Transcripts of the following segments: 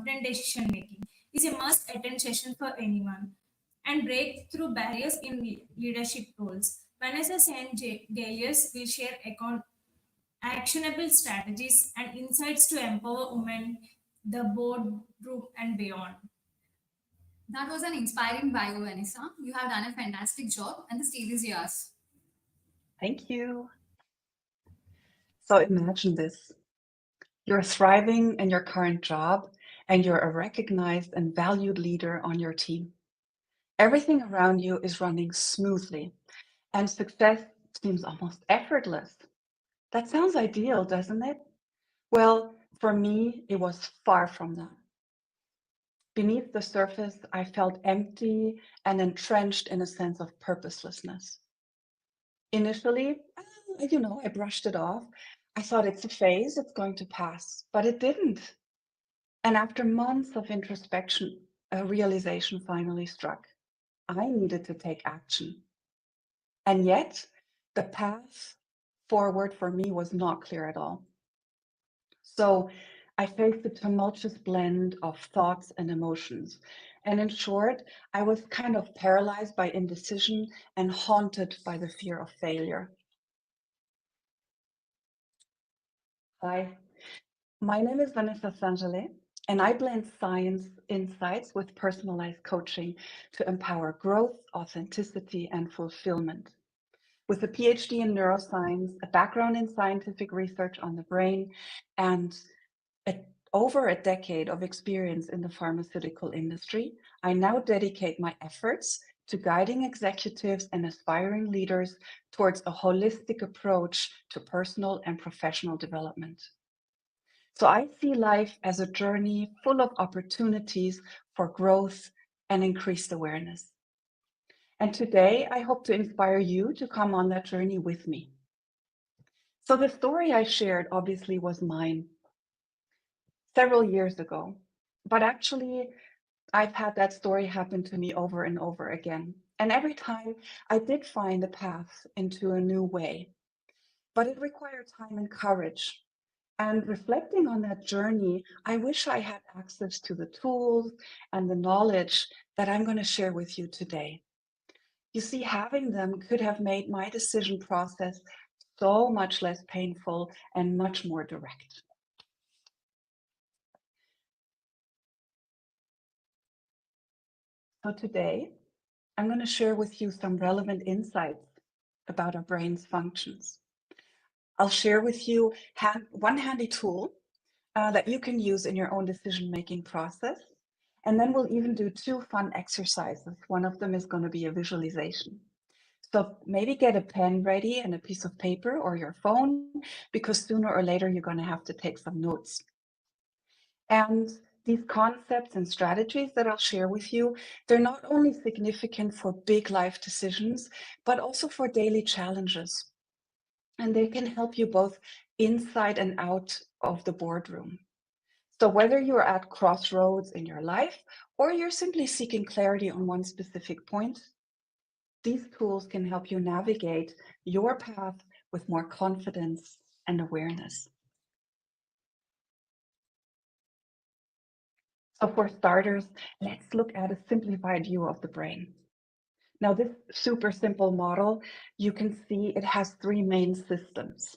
confident decision making is a must-attend session for anyone, and break through barriers in leadership roles. Vanessa and Galius will share actionable strategies and insights to empower women, the boardroom, and beyond. That was an inspiring bio, Vanessa. You have done a fantastic job, and the stage is yours. Thank you. So imagine this. You're thriving in your current job and you're a recognized and valued leader on your team. Everything around you is running smoothly and success seems almost effortless. That sounds ideal, doesn't it? Well, for me, it was far from that. Beneath the surface, I felt empty and entrenched in a sense of purposelessness. Initially, I brushed it off. I thought it's a phase, it's going to pass, but it didn't. And after months of introspection, a realization finally struck. I needed to take action. And yet, the path forward for me was not clear at all. So I faced a tumultuous blend of thoughts and emotions. And in short, I was kind of paralyzed by indecision and haunted by the fear of failure. Hi, my name is Vanessa Sangele, and I blend science insights with personalized coaching to empower growth, authenticity, and fulfillment. With a PhD in neuroscience, a background in scientific research on the brain, and over a decade of experience in the pharmaceutical industry, I now dedicate my efforts to guiding executives and aspiring leaders towards a holistic approach to personal and professional development. So I see life as a journey full of opportunities for growth and increased awareness. And today I hope to inspire you to come on that journey with me. So the story I shared obviously was mine several years ago, but actually I've had that story happen to me over and over again. And every time I did find a path into a new way, but it required time and courage. And reflecting on that journey, I wish I had access to the tools and the knowledge that I'm going to share with you today. You see, having them could have made my decision process so much less painful and much more direct. So today, I'm going to share with you some relevant insights about our brain's functions. I'll share with you one handy tool that you can use in your own decision-making process. And then we'll even do two fun exercises. One of them is going to be a visualization. So maybe get a pen ready and a piece of paper or your phone, because sooner or later you're going to have to take some notes. And these concepts and strategies that I'll share with you, they're not only significant for big life decisions, but also for daily challenges. And they can help you both inside and out of the boardroom. So whether you're at crossroads in your life or you're simply seeking clarity on one specific point, these tools can help you navigate your path with more confidence and awareness. So for starters, let's look at a simplified view of the brain. Now, this super simple model, you can see it has three main systems.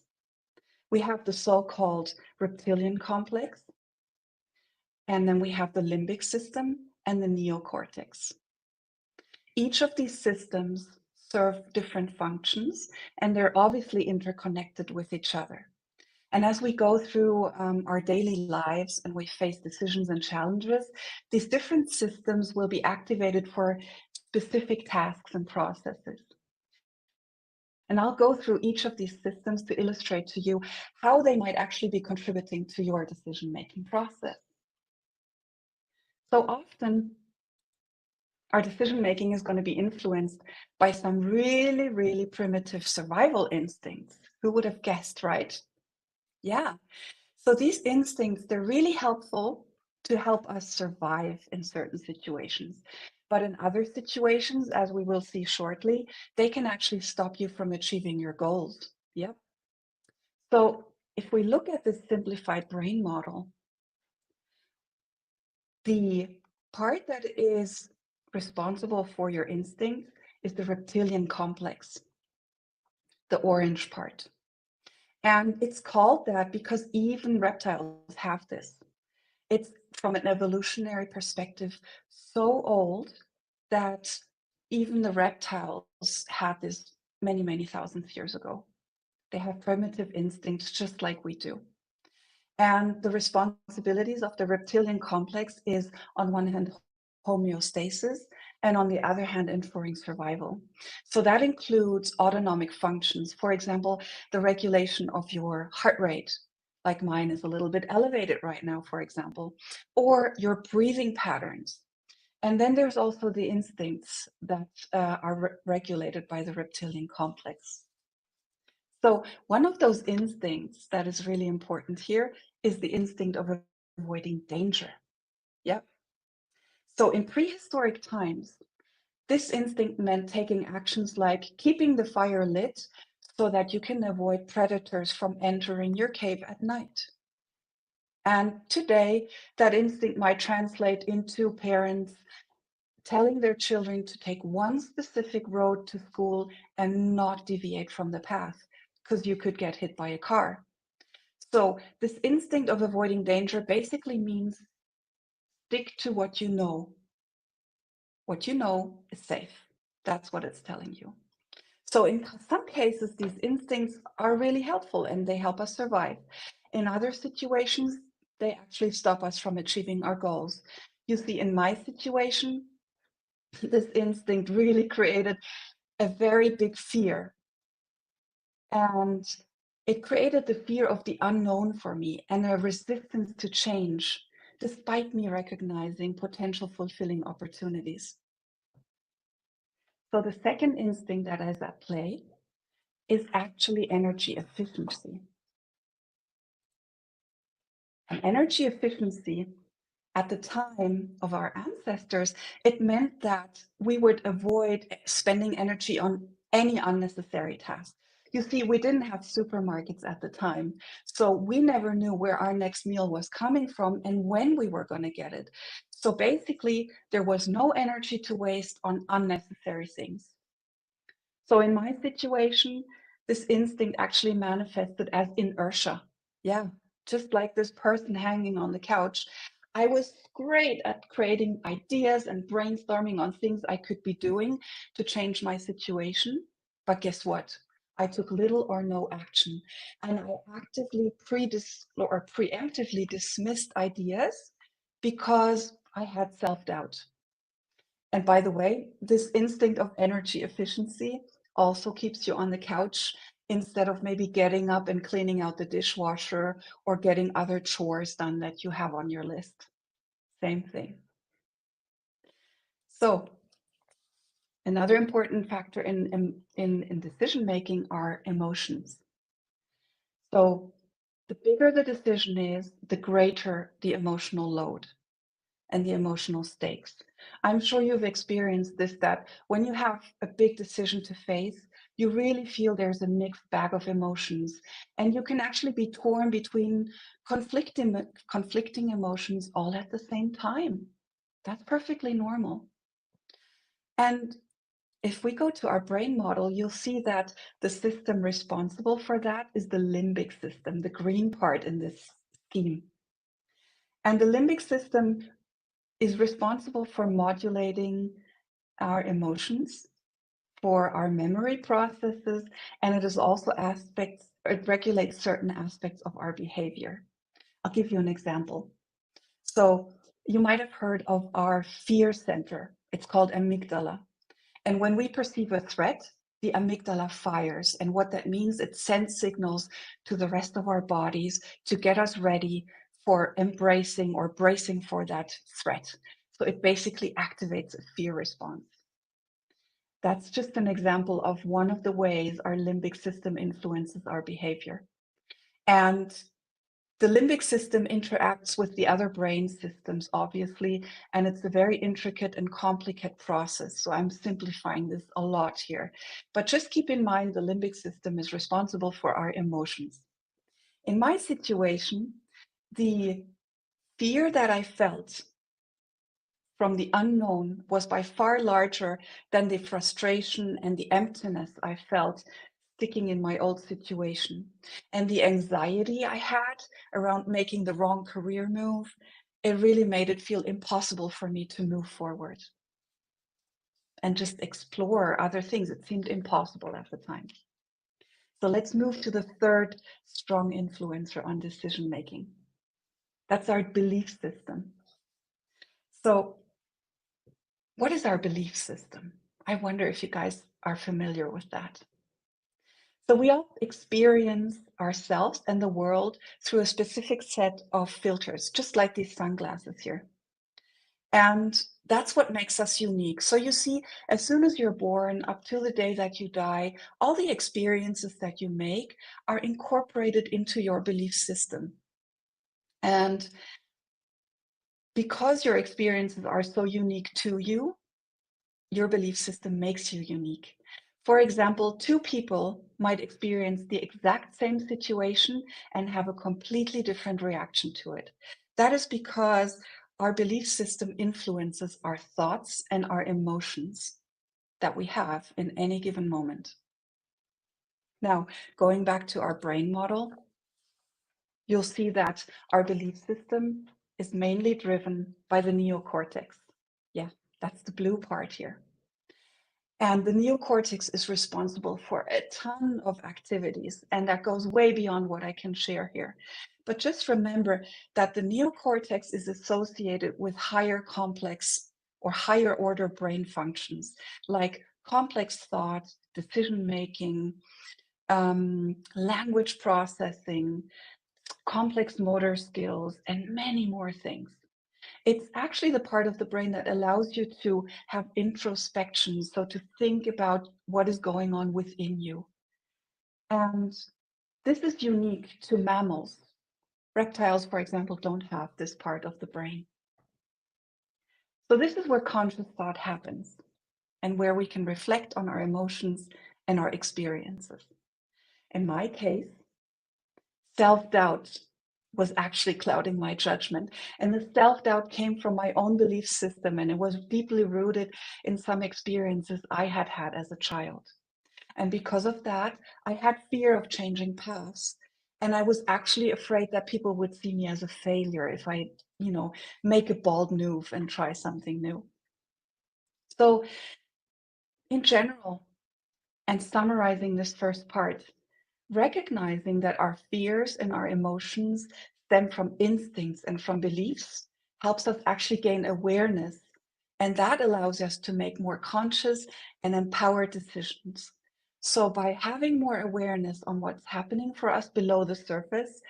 We have the so-called reptilian complex, and then we have the limbic system and the neocortex. Each of these systems serve different functions, and they're obviously interconnected with each other. And as we go through our daily lives and we face decisions and challenges, these different systems will be activated for specific tasks and processes. And I'll go through each of these systems to illustrate to you how they might actually be contributing to your decision-making process. So often, our decision-making is going to be influenced by some really, really primitive survival instincts. Who would have guessed, right? Yeah. So these instincts, they're really helpful to help us survive in certain situations. But in other situations, as we will see shortly, they can actually stop you from achieving your goals. Yep. So if we look at this simplified brain model, The part that is responsible for your instinct is the reptilian complex, the orange part. And it's called that because even reptiles have this. It's from an evolutionary perspective so old that even the reptiles had this many, many thousands of years ago. They have primitive instincts just like we do. And the responsibilities of the reptilian complex is, on one hand, homeostasis, and on the other hand, ensuring survival. So that includes autonomic functions. For example, the regulation of your heart rate, like mine is a little bit elevated right now, for example, or your breathing patterns. And then there's also the instincts that are regulated by the reptilian complex. So one of those instincts that is really important here is the instinct of avoiding danger. Yep. So in prehistoric times, this instinct meant taking actions like keeping the fire lit so that you can avoid predators from entering your cave at night. And today, that instinct might translate into parents telling their children to take one specific road to school and not deviate from the path because you could get hit by a car. So this instinct of avoiding danger basically means stick to what you know. What you know is safe. That's what it's telling you. So in some cases, these instincts are really helpful and they help us survive. In other situations, they actually stop us from achieving our goals. You see, in my situation, this instinct really created a very big fear. And it created the fear of the unknown for me and a resistance to change, despite me recognizing potential fulfilling opportunities. So the second instinct that is at play is actually energy efficiency. And energy efficiency at the time of our ancestors, it meant that we would avoid spending energy on any unnecessary task. You see, we didn't have supermarkets at the time, so we never knew where our next meal was coming from and when we were going to get it. So basically, there was no energy to waste on unnecessary things. So in my situation, this instinct actually manifested as inertia. Yeah, just like this person hanging on the couch. I was great at creating ideas and brainstorming on things I could be doing to change my situation. But guess what? I took little or no action. And I actively preemptively dismissed ideas because I had self-doubt. And by the way, this instinct of energy efficiency also keeps you on the couch instead of maybe getting up and cleaning out the dishwasher or getting other chores done that you have on your list. Same thing. So another important factor in decision making are emotions. So the bigger the decision is, the greater the emotional load and the emotional stakes. I'm sure you've experienced this, that when you have a big decision to face, you really feel there's a mixed bag of emotions, and you can actually be torn between conflicting emotions all at the same time. That's perfectly normal. And if we go to our brain model, you'll see that the system responsible for that is the limbic system, the green part in this scheme. And the limbic system is responsible for modulating our emotions, for our memory processes, and it regulates certain aspects of our behavior. I'll give you an example. So you might have heard of our fear center. It's called amygdala. And when we perceive a threat, the amygdala fires. And what that means, it sends signals to the rest of our bodies to get us ready for embracing or bracing for that threat. So it basically activates a fear response. That's just an example of one of the ways our limbic system influences our behavior. And the limbic system interacts with the other brain systems, obviously, and it's a very intricate and complicated process. So I'm simplifying this a lot here. But just keep in mind the limbic system is responsible for our emotions. In my situation, the fear that I felt from the unknown was by far larger than the frustration and the emptiness I felt sticking in my old situation. And the anxiety I had around making the wrong career move, it really made it feel impossible for me to move forward and just explore other things. It seemed impossible at the time. So let's move to the third strong influencer on decision making. That's our belief system. So what is our belief system? I wonder if you guys are familiar with that. So we all experience ourselves and the world through a specific set of filters, just like these sunglasses here. And that's what makes us unique. So you see, as soon as you're born, up till the day that you die, all the experiences that you make are incorporated into your belief system. And because your experiences are so unique to you, your belief system makes you unique. For example, two people might experience the exact same situation and have a completely different reaction to it. That is because our belief system influences our thoughts and our emotions that we have in any given moment. Now, going back to our brain model, you'll see that our belief system is mainly driven by the neocortex. Yeah, that's the blue part here. And the neocortex is responsible for a ton of activities, and that goes way beyond what I can share here. But just remember that the neocortex is associated with higher complex or higher order brain functions, like complex thought, decision making, language processing, complex motor skills, and many more things. It's actually the part of the brain that allows you to have introspection, so to think about what is going on within you. And this is unique to mammals. Reptiles, for example, don't have this part of the brain. So this is where conscious thought happens and where we can reflect on our emotions and our experiences. In my case, self-doubt was actually clouding my judgment. And the self-doubt came from my own belief system, and it was deeply rooted in some experiences I had had as a child. And because of that, I had fear of changing paths. And I was actually afraid that people would see me as a failure if I, make a bold move and try something new. So in general, and summarizing this first part, recognizing that our fears and our emotions stem from instincts and from beliefs helps us actually gain awareness. And that allows us to make more conscious and empowered decisions. So by having more awareness on what's happening for us below the surface,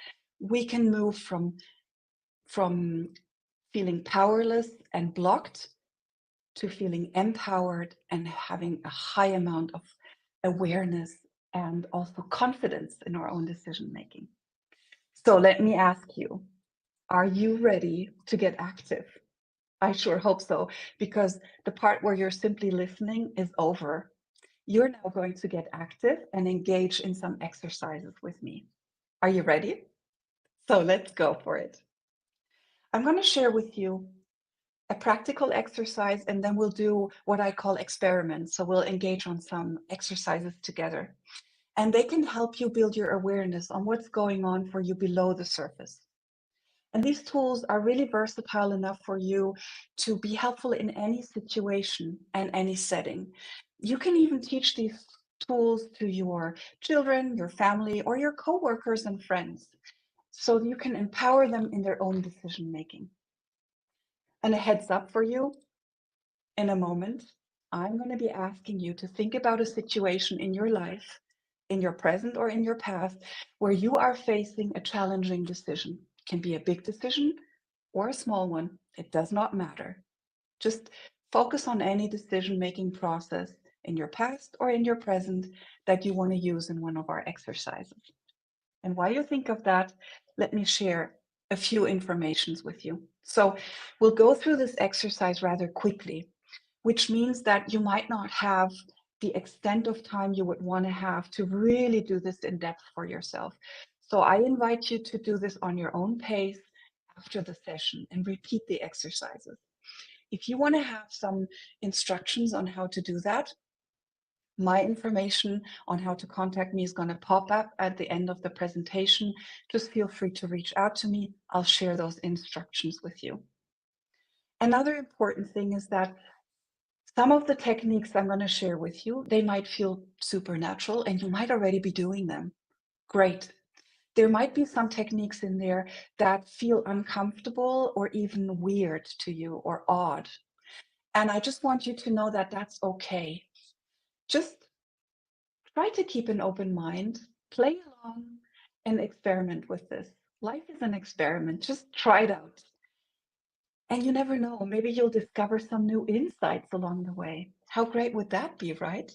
we can move from feeling powerless and blocked to feeling empowered and having a high amount of awareness and also confidence in our own decision making. So let me ask you, are you ready to get active? I sure hope so, because the part where you're simply listening is over. You're now going to get active and engage in some exercises with me. Are you ready? So let's go for it. I'm going to share with you a practical exercise, and then we'll do what I call experiments. So we'll engage on some exercises together. And they can help you build your awareness on what's going on for you below the surface. And these tools are really versatile enough for you to be helpful in any situation and any setting. You can even teach these tools to your children, your family, or your coworkers and friends, so you can empower them in their own decision making. And a heads up for you, in a moment, I'm going to be asking you to think about a situation in your life, in your present or in your past, where you are facing a challenging decision. It can be a big decision or a small one. It does not matter. Just focus on any decision-making process in your past or in your present that you want to use in one of our exercises. And while you think of that, let me share a few informations with you. So we'll go through this exercise rather quickly, which means that you might not have the extent of time you would want to have to really do this in depth for yourself. So I invite you to do this on your own pace after the session and repeat the exercises. If you want to have some instructions on how to do that, my information on how to contact me is going to pop up at the end of the presentation. Just feel free to reach out to me. I'll share those instructions with you. Another important thing is that some of the techniques I'm going to share with you, they might feel supernatural and you might already be doing them. Great. There might be some techniques in there that feel uncomfortable or even weird to you or odd. And I just want you to know that that's okay. Just try to keep an open mind, play along, and experiment with this. Life is an experiment. Just try it out. And you never know, maybe you'll discover some new insights along the way. How great would that be, right?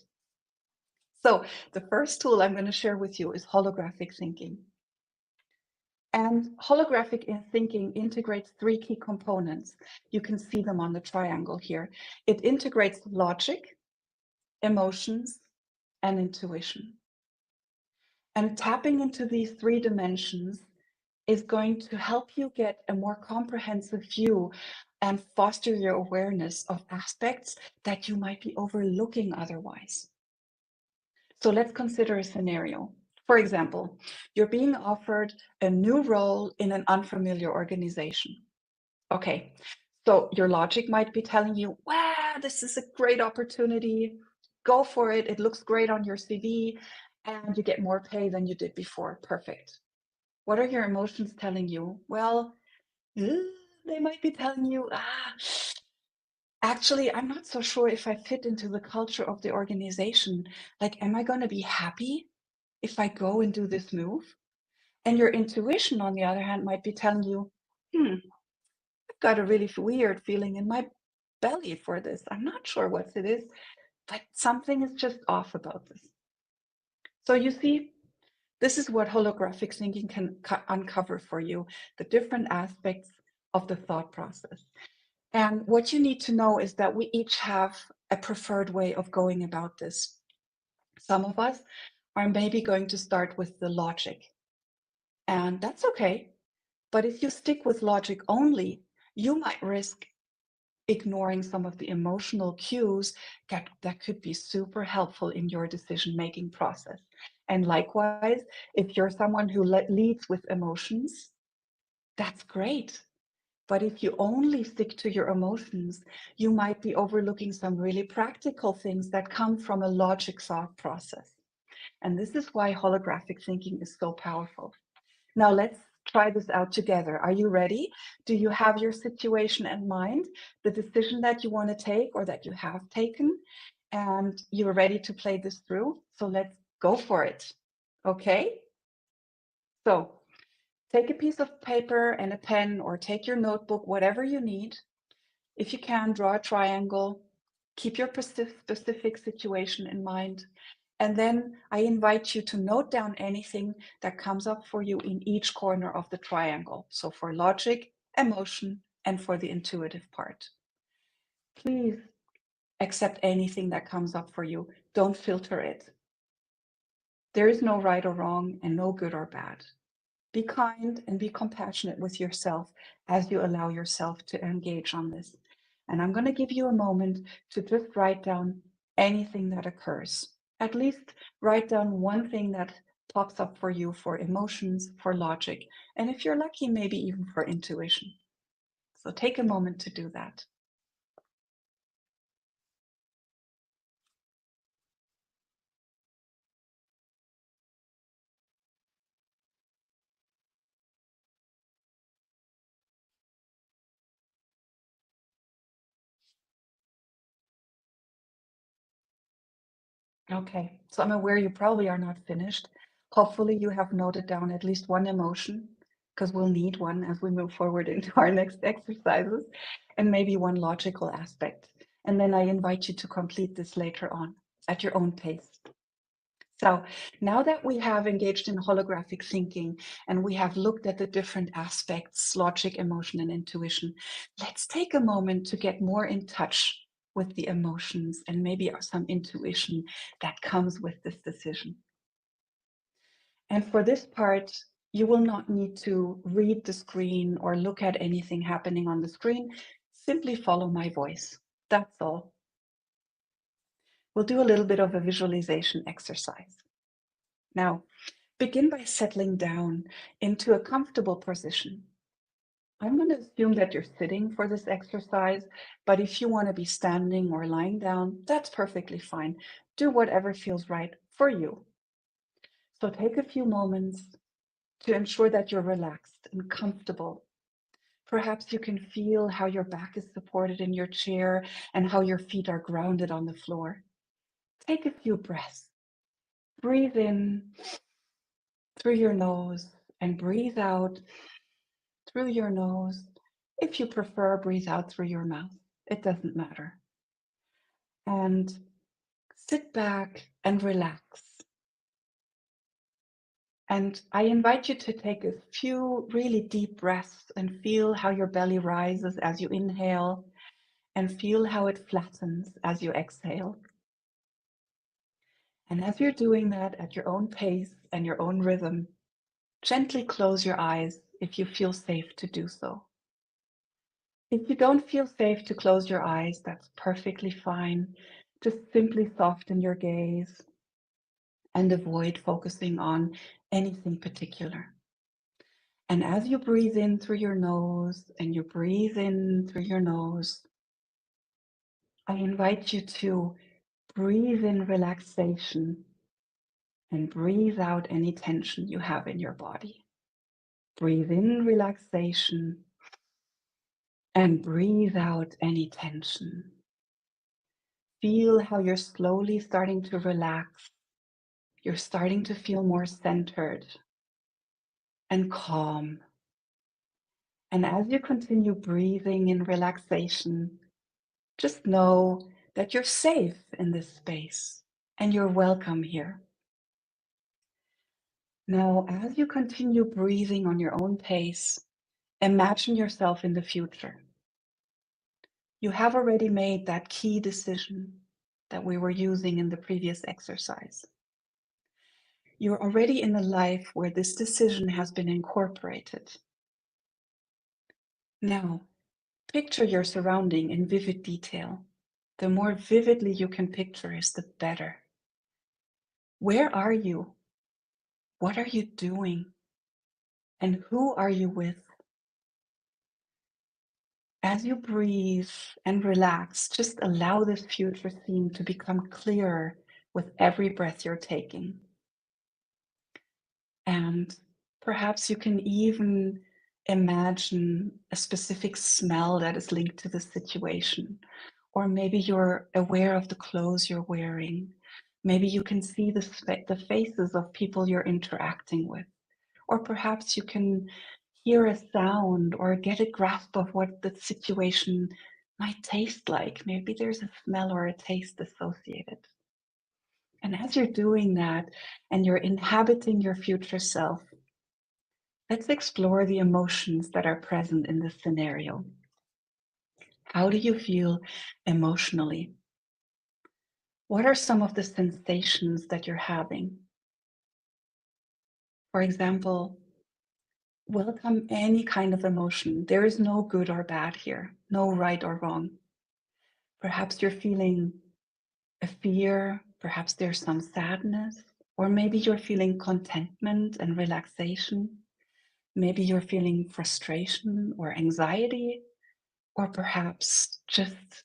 So the first tool I'm going to share with you is holographic thinking. And holographic thinking integrates three key components. You can see them on the triangle here. It integrates logic, emotions, and intuition. And tapping into these three dimensions is going to help you get a more comprehensive view and foster your awareness of aspects that you might be overlooking otherwise. So let's consider a scenario. For example, you're being offered a new role in an unfamiliar organization. Okay, so your logic might be telling you, wow, this is a great opportunity. Go for it. It looks great on your CV and you get more pay than you did before. Perfect. What are your emotions telling you? Well, they might be telling you, actually, I'm not so sure if I fit into the culture of the organization. Like, am I going to be happy if I go and do this move? And your intuition, on the other hand, might be telling you, I've got a really weird feeling in my belly for this. I'm not sure what it is, but something is just off about this. So you see, this is what holographic thinking can uncover for you, the different aspects of the thought process. And what you need to know is that we each have a preferred way of going about this. Some of us are maybe going to start with the logic, and that's okay. But if you stick with logic only, you might risk ignoring some of the emotional cues that could be super helpful in your decision-making process. And likewise, if you're someone who leads with emotions, that's great. But if you only stick to your emotions, you might be overlooking some really practical things that come from a logic thought process. And this is why holographic thinking is so powerful. Now let's try this out together. Are you ready? Do you have your situation in mind, the decision that you want to take or that you have taken, and you're ready to play this through? So let's go for it. Okay? So take a piece of paper and a pen or take your notebook, whatever you need. If you can, draw a triangle, keep your specific situation in mind. And then I invite you to note down anything that comes up for you in each corner of the triangle. So for logic, emotion, and for the intuitive part. Please accept anything that comes up for you. Don't filter it. There is no right or wrong and no good or bad. Be kind and be compassionate with yourself as you allow yourself to engage on this. And I'm going to give you a moment to just write down anything that occurs. At least write down one thing that pops up for you for emotions, for logic, and if you're lucky, maybe even for intuition. So take a moment to do that. Okay, so I'm aware you probably are not finished. Hopefully you have noted down at least one emotion, because we'll need one as we move forward into our next exercises, and maybe one logical aspect. And then I invite you to complete this later on at your own pace. So now that we have engaged in holographic thinking and we have looked at the different aspects, logic, emotion, and intuition, let's take a moment to get more in touch with the emotions and maybe some intuition that comes with this decision. And for this part, you will not need to read the screen or look at anything happening on the screen. Simply follow my voice. That's all. We'll do a little bit of a visualization exercise. Now, begin by settling down into a comfortable position. I'm going to assume that you're sitting for this exercise, but if you want to be standing or lying down, that's perfectly fine. Do whatever feels right for you. So take a few moments to ensure that you're relaxed and comfortable. Perhaps you can feel how your back is supported in your chair and how your feet are grounded on the floor. Take a few breaths. Breathe in through your nose and breathe out through your nose. If you prefer, breathe out through your mouth. It doesn't matter. And sit back and relax. And I invite you to take a few really deep breaths and feel how your belly rises as you inhale and feel how it flattens as you exhale. And as you're doing that at your own pace and your own rhythm, gently close your eyes if you feel safe to do so. If you don't feel safe to close your eyes, that's perfectly fine. Just simply soften your gaze and avoid focusing on anything particular. And as you breathe in through your nose and you breathe in through your nose, I invite you to breathe in relaxation and breathe out any tension you have in your body. Breathe in relaxation and breathe out any tension. Feel how you're slowly starting to relax. You're starting to feel more centered and calm. And as you continue breathing in relaxation, just know that you're safe in this space and you're welcome here. Now, as you continue breathing on your own pace, imagine yourself in the future. You have already made that key decision that we were using in the previous exercise. You're already in a life where this decision has been incorporated. Now, picture your surrounding in vivid detail. The more vividly you can picture is the better. Where are you? What are you doing? And who are you with? As you breathe and relax, just allow this future scene to become clearer with every breath you're taking. And perhaps you can even imagine a specific smell that is linked to the situation. Or maybe you're aware of the clothes you're wearing. Maybe you can see the faces of people you're interacting with. Or perhaps you can hear a sound or get a grasp of what the situation might taste like. Maybe there's a smell or a taste associated. And as you're doing that and you're inhabiting your future self, let's explore the emotions that are present in this scenario. How do you feel emotionally? What are some of the sensations that you're having? For example, welcome any kind of emotion. There is no good or bad here, no right or wrong. Perhaps you're feeling a fear, perhaps there's some sadness, or maybe you're feeling contentment and relaxation. Maybe you're feeling frustration or anxiety, or perhaps just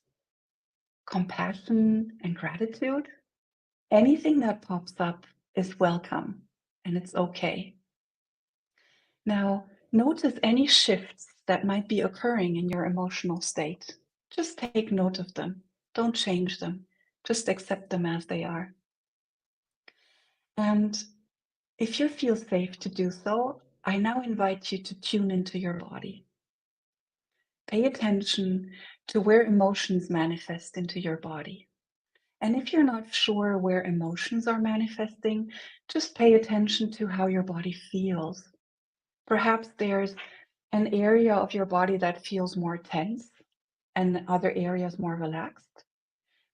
compassion and gratitude. Anything that pops up is welcome and it's okay. Now, notice any shifts that might be occurring in your emotional state. Just take note of them. Don't change them. Just accept them as they are. And if you feel safe to do so, I now invite you to tune into your body. Pay attention to where emotions manifest into your body. And if you're not sure where emotions are manifesting, just pay attention to how your body feels. Perhaps there's an area of your body that feels more tense and other areas more relaxed.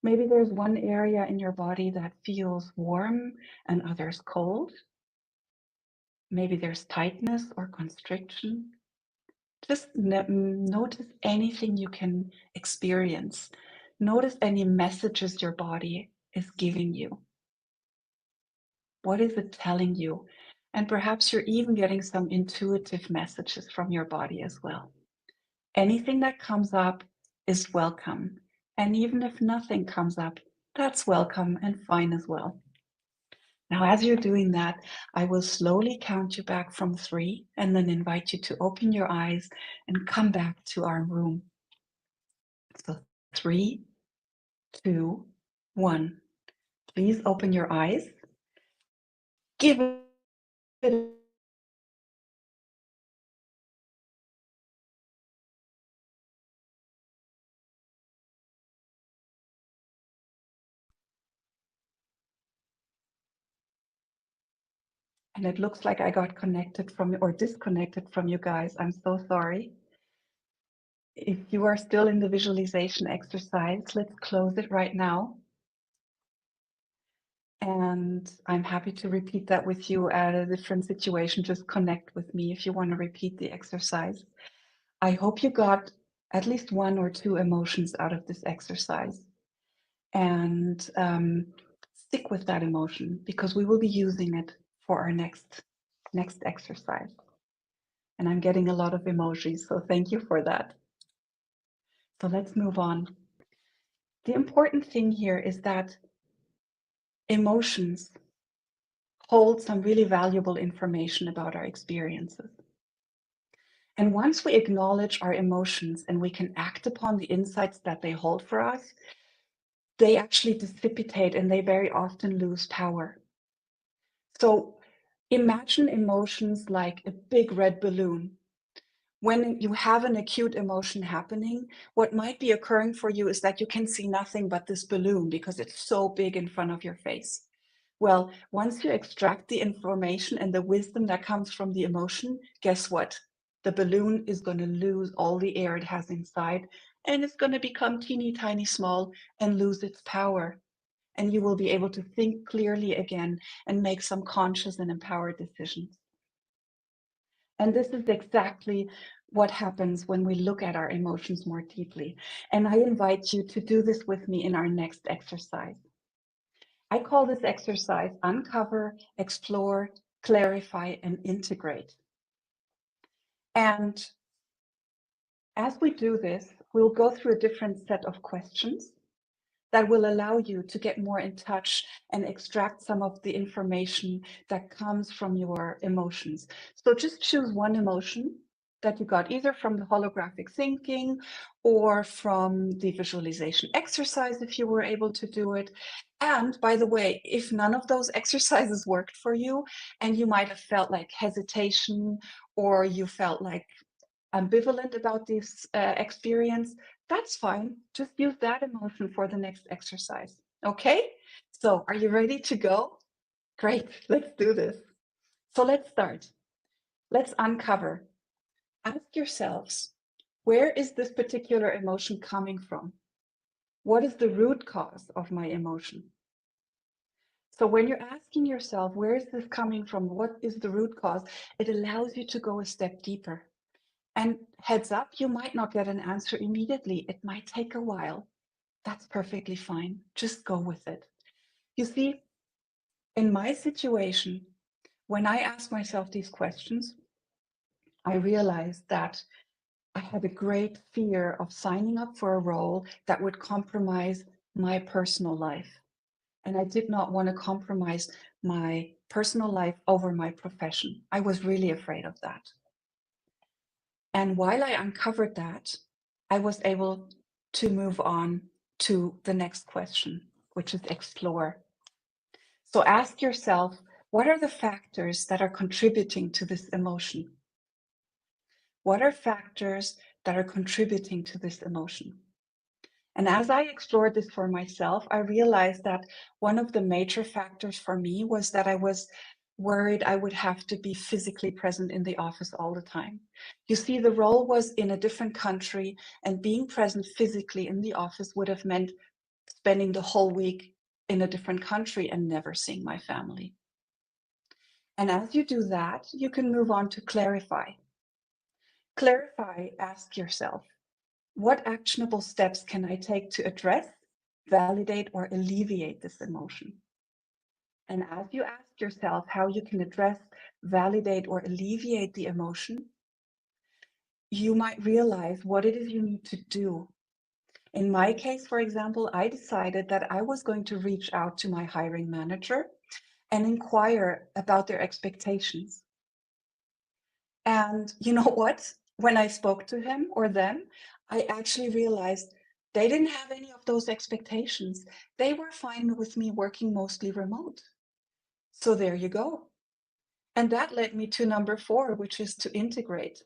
Maybe there's one area in your body that feels warm and others cold. Maybe there's tightness or constriction. Just notice anything you can experience. Notice any messages your body is giving you. What is it telling you? And perhaps you're even getting some intuitive messages from your body as well. Anything that comes up is welcome. And even if nothing comes up, that's welcome and fine as well. Now, as you're doing that, I will slowly count you back from 3 and then invite you to open your eyes and come back to our room. So 3, 2, 1. Please open your eyes. Give it and it looks like I got connected from or disconnected from you guys. I'm so sorry. If you are still in the visualization exercise, let's close it right now. And I'm happy to repeat that with you at a different situation. Just connect with me if you want to repeat the exercise. I hope you got at least 1 or 2 emotions out of this exercise. And stick with that emotion because we will be using it for our next exercise. And I'm getting a lot of emojis, so thank you for that. So let's move on. The important thing here is that emotions hold some really valuable information about our experiences. And once we acknowledge our emotions and we can act upon the insights that they hold for us, they actually dissipate and they very often lose power. So imagine emotions like a big red balloon. When you have an acute emotion happening, what might be occurring for you is that you can see nothing but this balloon because it's so big in front of your face. Well, once you extract the information and the wisdom that comes from the emotion, guess what? The balloon is going to lose all the air it has inside and it's going to become teeny tiny small and lose its power. And you will be able to think clearly again and make some conscious and empowered decisions. And this is exactly what happens when we look at our emotions more deeply. And I invite you to do this with me in our next exercise. I call this exercise Uncover, Explore, Clarify, and Integrate. And as we do this, we'll go through a different set of questions that will allow you to get more in touch and extract some of the information that comes from your emotions. So just choose one emotion that you got either from the holographic thinking or from the visualization exercise if you were able to do it. And by the way, if none of those exercises worked for you and you might have felt like hesitation or you felt like ambivalent about this experience, that's fine. Just use that emotion for the next exercise. Okay? So are you ready to go? Great, let's do this. So let's start. Let's uncover. Ask yourselves, where is this particular emotion coming from? What is the root cause of my emotion? So when you're asking yourself, where is this coming from? What is the root cause? It allows you to go a step deeper. And heads up, you might not get an answer immediately. It might take a while. That's perfectly fine. Just go with it. You see, in my situation, when I asked myself these questions, I realized that I had a great fear of signing up for a role that would compromise my personal life. And I did not want to compromise my personal life over my profession. I was really afraid of that. And while I uncovered that, I was able to move on to the next question, which is explore. So ask yourself, what are the factors that are contributing to this emotion? What are factors that are contributing to this emotion? And as I explored this for myself, I realized that one of the major factors for me was that I was worried I would have to be physically present in the office all the time. You see, the role was in a different country, and being present physically in the office would have meant spending the whole week in a different country and never seeing my family. And as you do that, you can move on to clarify. Clarify, ask yourself, what actionable steps can I take to address, validate, or alleviate this emotion? And as you ask yourself how you can address, validate, or alleviate the emotion, you might realize what it is you need to do. In my case, for example, I decided that I was going to reach out to my hiring manager and inquire about their expectations. And you know what? When I spoke to him or them, I actually realized they didn't have any of those expectations. They were fine with me working mostly remote. So there you go. And that led me to number 4, which is to integrate.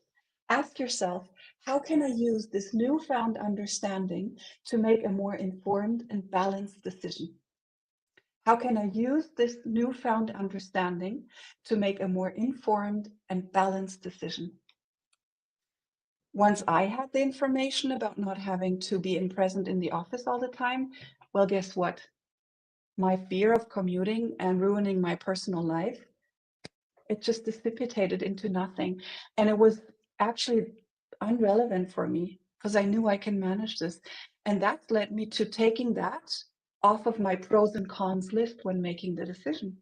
Ask yourself, how can I use this newfound understanding to make a more informed and balanced decision? How can I use this newfound understanding to make a more informed and balanced decision? Once I had the information about not having to be present in the office all the time, well, guess what? My fear of commuting and ruining my personal life, it just dissipated into nothing. And it was actually irrelevant for me because I knew I can manage this. And that led me to taking that off of my pros and cons list when making the decision.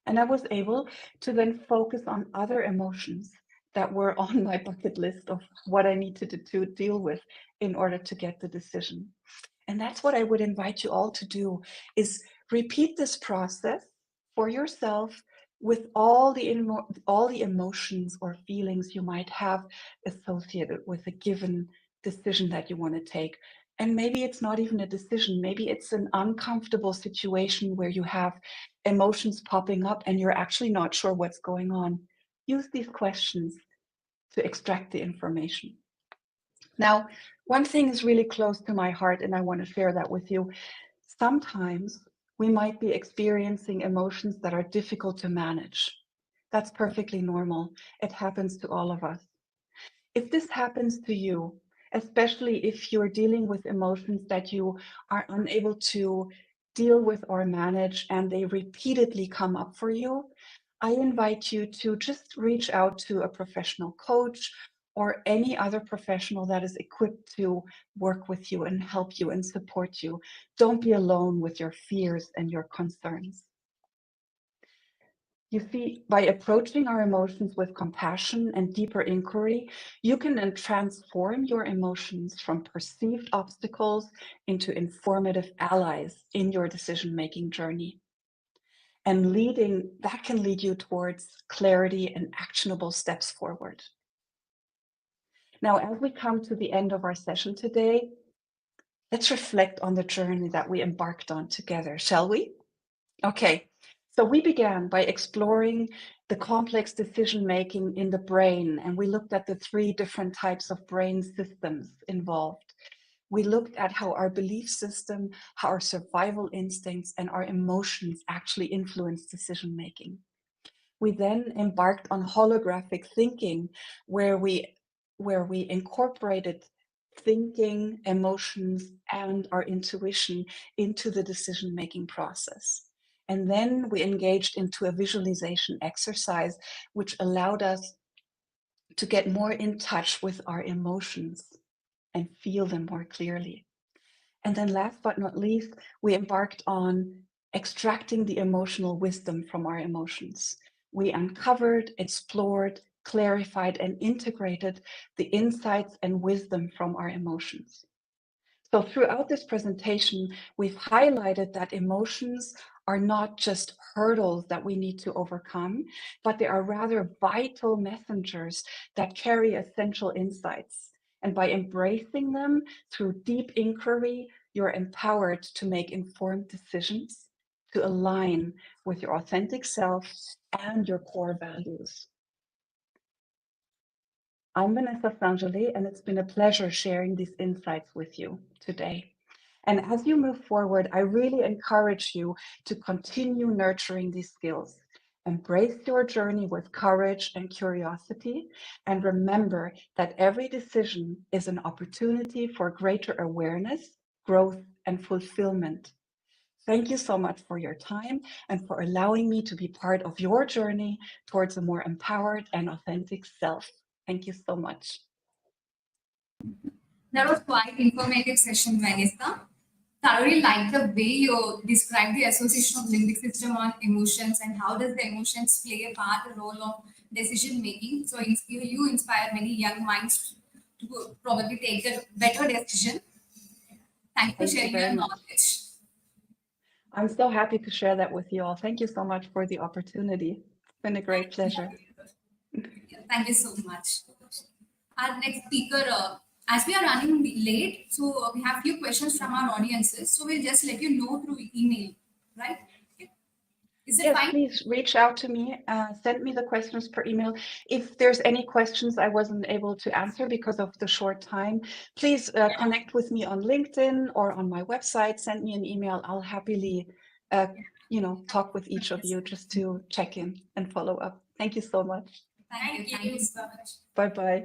And I was able to then focus on other emotions that were on my bucket list of what I needed to deal with in order to get the decision. And that's what I would invite you all to do, is repeat this process for yourself with all the emotions or feelings you might have associated with a given decision that you want to take. And maybe it's not even a decision, maybe it's an uncomfortable situation where you have emotions popping up and you're actually not sure what's going on. Use these questions to extract the information. Now, one thing is really close to my heart, and I want to share that with you. Sometimes we might be experiencing emotions that are difficult to manage. That's perfectly normal. It happens to all of us. If this happens to you, especially if you're dealing with emotions that you are unable to deal with or manage and they repeatedly come up for you, I invite you to just reach out to a professional coach or any other professional that is equipped to work with you and help you and support you. Don't be alone with your fears and your concerns. You see, by approaching our emotions with compassion and deeper inquiry, you can then transform your emotions from perceived obstacles into informative allies in your decision-making journey. And that can lead you towards clarity and actionable steps forward. Now, as we come to the end of our session today, let's reflect on the journey that we embarked on together, shall we? Okay, so we began by exploring the complex decision-making in the brain, and we looked at the 3 different types of brain systems involved. We looked at how our belief system, how our survival instincts, and our emotions actually influence decision-making. We then embarked on holographic thinking, where we incorporated thinking, emotions, and our intuition into the decision-making process. And then we engaged into a visualization exercise, which allowed us to get more in touch with our emotions and feel them more clearly. And then last but not least, we embarked on extracting the emotional wisdom from our emotions. We uncovered, explored, clarified, and integrated the insights and wisdom from our emotions. So throughout this presentation, we've highlighted that emotions are not just hurdles that we need to overcome, but they are rather vital messengers that carry essential insights. And by embracing them through deep inquiry, you're empowered to make informed decisions, to align with your authentic self and your core values. I'm Vanessa Sangeli, and it's been a pleasure sharing these insights with you today. And as you move forward, I really encourage you to continue nurturing these skills. Embrace your journey with courage and curiosity, and remember that every decision is an opportunity for greater awareness, growth, and fulfillment. Thank you so much for your time and for allowing me to be part of your journey towards a more empowered and authentic self. Thank you so much. That was quite informative session, Vanessa. Thoroughly liked the way you described the association of limbic system on emotions and how does the emotions play a part, a role of decision making. So you inspire many young minds to probably take a better decision. Thank you for Thank you sharing very your much. knowledge. I'm so happy to share that with you all. Thank you so much for the opportunity. It's been a great pleasure. Yeah, thank you so much. Our next speaker, as we are running late, so we have few questions from our audiences. So we'll just let you know through email, right? Okay. Is it Yes, fine? please reach out to me, send me the questions per email. If there's any questions I wasn't able to answer because of the short time, please connect with me on LinkedIn or on my website, send me an email. I'll happily, talk with each of you just to check in and follow up. Thank you so much. Thank you. Thank Thank you you so so much. much. Bye-bye.